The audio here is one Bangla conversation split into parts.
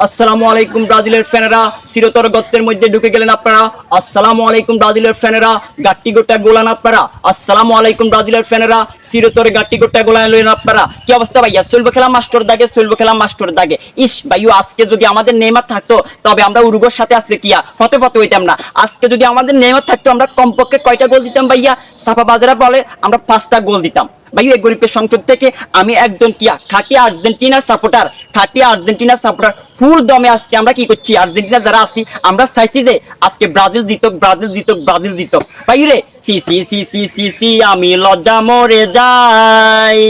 আসসালামু আলাইকুম ব্রাজিলের ফ্যানেরা, চিরতর গর্তের মধ্যে ঢুকে গেলেন আপনারা। আসসালামু আলাইকুম ব্রাজিলের ফ্যানেরা, গাট্টি গোটা গোলান আপনারা। আসসালামু আলাইকুম ব্রাজিলের ফ্যানেরা, চিরতরে গাট্টি গোটা গোলান লইলেন আপনারা। কি অবস্থা ভাইয়া? চলবে খেলা মাস্টার দাগে, চলবে খেলা মাস্টার দাগে। ইস ভাইও, আজকে যদি আমাদের নেইমার থাকতো তবে আমরা উরুগুয়ের সাথে আজকে কিয়া হতে হইতাম না। আজকে যদি আমাদের নেইমার থাকতো আমরা কমপক্ষে কয়টা গোল দিতাম ভাইয়া? সাফা বাজারা বলে আমরা 5টা গোল দিতাম ভাইয়া। এই গরিবের সংসদ থেকে আমি একজন কিয়া খাঁটি আর্জেন্টিনা সাপোর্টার, খাঁটি আর্জেন্টিনা সাপোর্টার ফুল দমে আজকে আমরা কি করছি, আর্জেন্টিনা যারা আছি আমরা চাইছি যে আজকে ব্রাজিল জিতক, ব্রাজিল জিতক, ব্রাজিল জিতক। ভাই রে সি সি সি সি সি সি আমি লজ্জা মরে যাই,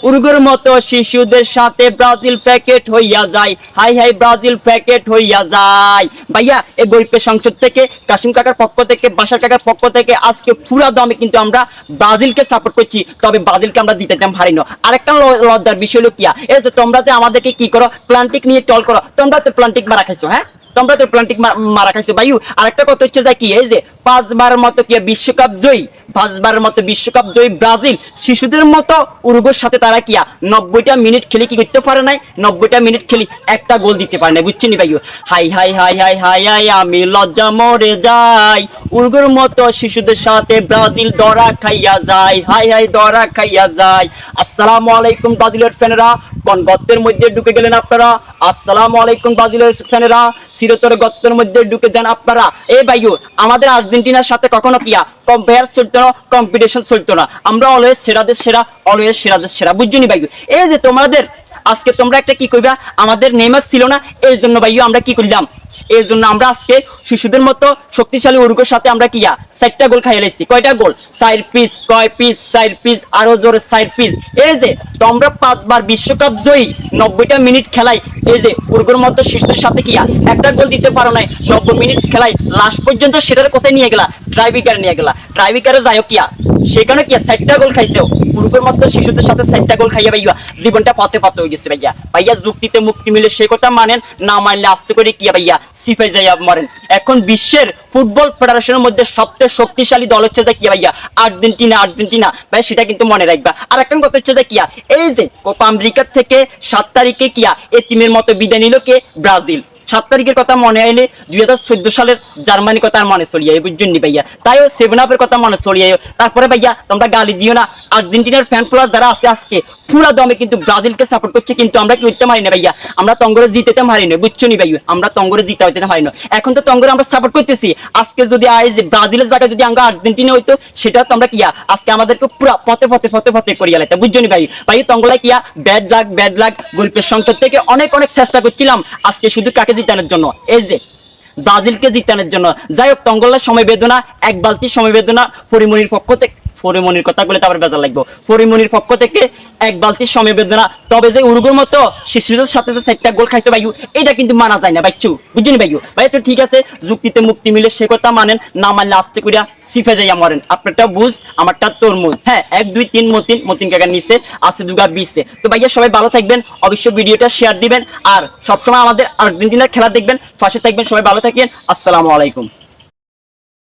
উরুগুয়ের মতো শিশুদের সাথে ব্রাজিল প্যাকেট হইয়া যায়। হাই হাই ব্রাজিল প্যাকেট হইয়া যায়। ভাইয়া এই গরিবের সংসদ থেকে, কাশিম কাকার পক্ষ থেকে, বাসার কাকার পক্ষ থেকে আজকে পুরা দমে কিন্তু আমরা ব্রাজিলকে সাপোর্ট করছি, তবে ব্রাজিলকে আমরা জিতাইতাম পারি না। আরেকটা লজ্জার বিষয় হলো কিয়া, এই যে তোমরা যে আমাদেরকে কি করো, প্লান্টিক নিয়ে টল করো, তোমরা তো প্লান্টিক মারা খাইছো। হ্যাঁ, তোমরা তো প্লান্টিক মারা খাইছো ভাইউ। আরেকটা কথা হচ্ছে যে কি, এই যে 5বারের মতো কি বিশ্বকাপ জয়ী, 5বারের মতো বিশ্বকাপ জয়ী ব্রাজিল শিশুদের মতো উরুগুয়ের সাথে তারা কিয়া 90টা মিনিট খেলে কি করতে পারে নাই, 90টা মিনিট খেলি একটা গোল দিতে পারে না, বুঝছেন ভাইউ। হাই হাই হাই হাই হাই হাই আমি লজ্জা মরে যাই, উরুগুয়ের মতো শিশুদের সাথে ব্রাজিল ধরা খাইয়া যায়। হাই হাই ধরা খাইয়া যায়। আসসালামু আলাইকুম ব্রাজিলের ফ্যানেরা, কোন গর্তের মধ্যে ঢুকে গেলেন আপনারা? আসসালামু আলাইকুম ব্রাজিলের ফ্যানেরা, চিরতর গর্তের মধ্যে ঢুকে যান আপনারা। এই ভাইও, আমাদের আর্জেন্টিনার সাথে কখনো কিয়া কম্পেয়ার চলতো না, কম্পিটিশন চলতো না। আমরা অলওয়েজ সেরাদের সেরা, অলওয়েজ সেরাদের সেরা, বুঝছনি ভাইও। এই যে তোমাদের আজকে তোমরা একটা কি কইবা, আমাদের নেইমার ছিল না, এই জন্য ভাইও আমরা কি করলাম, এই জন্য আমরা আজকে শিশুদের মতো শক্তিশালী উরুগুয়ের সাথে আমরা কিয়া 4টা গোল খাইয়ে লাইছি। কয়টা গোল? 4 পিস। কয় পিস? 4 পিস। আরো জোরে 4 পিস। এই যে তোমরা 5বার বিশ্বকাপ জয়ী 90টা মিনিট খেলাই, এই যে উরুগুয়ের মতো শিশুদের সাথে কিয়া একটা গোল দিতে পারো নাই, 90 মিনিট খেলাই লাস্ট পর্যন্ত সেটার কোথায় নিয়ে গেলা, ট্রাইবিকারে নিয়ে গেলা। ট্রাইবিকারে যাইও কিয়া, সেখানে কিয়া 4টা গোল খাইছো, উরুগুয়ের মতো শিশুদের সাথে 4টা গোল খাইয়া ভাইয়া জীবনটা পথে হয়ে গেছে ভাইয়া। ভাইয়া যুক্তিতে মুক্তি মিলে সে কথা মানেন, না মানলে আস্তে করে কিয়া ভাইয়া সিফে যাইয়া মরেন। এখন বিশ্বের ফুটবল ফেডারেশনের মধ্যে সবচেয়ে শক্তিশালী দল হচ্ছে যে কি ভাইয়া, আর্জেন্টিনা। আর্জেন্টিনা ভাই, সেটা কিন্তু মনে রাখবা। আর একটা কথা হচ্ছে যে কিয়া, এই যে কোপা আমেরিকা থেকে 7 তারিখে কিয়া এতিমের মতো বিদায় নিল কে? ব্রাজিল। 7 তারিখের কথা মনে আইলে 2014 সালের জার্মানির কথা মনে চলিয়ে বুঝছেন ভাইয়া। তাইও 7 আপের কথা মনে চলিয়ে। তারপরে ভাইয়া তোমরা গালি দিও না, আর্জেন্টিনার ফ্যান প্লাস যারা আছে আজকে পুরা দমে কিন্তু ব্রাজিলকে সাপোর্ট করছে, কিন্তু আমরা কি হইতে পারি না ভাইয়া, আমরা তঙ্গরে জিতেতে পারি না, বুঝছো নি ভাইয়া, আমরা তঙ্গরে জিতে হইতে পারি না। এখন তো তঙ্গরে আমরা সাপোর্ট করতেছি, আজকে যদি আজ ব্রাজিলের জায়গায় যদি আমরা আর্জেন্টিনা হইতো, সেটা তো আমরা কিয়া আজকে আমাদেরকে পুরা পথে করিয়া লাইতাম, বুঝছো নি ভাই। ভাই তঙ্গলা কিয়া ব্যাড লাক গরিবের সংসদ থেকে অনেক চেষ্টা করছিলাম আজকে শুধু কাকে জিতানোর জন্য, এই যে ব্রাজিলকে জিতানোর জন্য। যাই হোক, তঙ্গলার সময় বেদনা, এক বালতি সময় বেদনা পরিমণির পক্ষ থেকে, পরিমণির কথা বলে তারপরে বেজার লাগবে, পরিমণির পক্ষ থেকে এক বালতির সময় বেদনা। তবে যে উরুগুয়ের মতো শিশুদের সাথে যে 4টা গোল খাইছে ভাইউ, এটা কিন্তু মানা যায় না বাইচু, বুঝছেন ভাইউ। ভাই তো ঠিক আছে, যুক্তিতে মুক্তি মিলে সে কথা মানেন, না মানলে আস্তে করিয়া সিফে যাইয়া মরেন। আপনারটা বুঝ, আমারটা তরমুজ। হ্যাঁ, 1 2 3 মতিন কাকার নিচে আছে দুগা 20। তো ভাইয়া সবাই ভালো থাকবেন, অবশ্যই ভিডিওটা শেয়ার দিবেন, আর সবসময় আমাদের আর্জেন্টিনার খেলা দেখবেন, পাশে থাকবেন। সবাই ভালো থাকেন, আসসালামু আলাইকুম।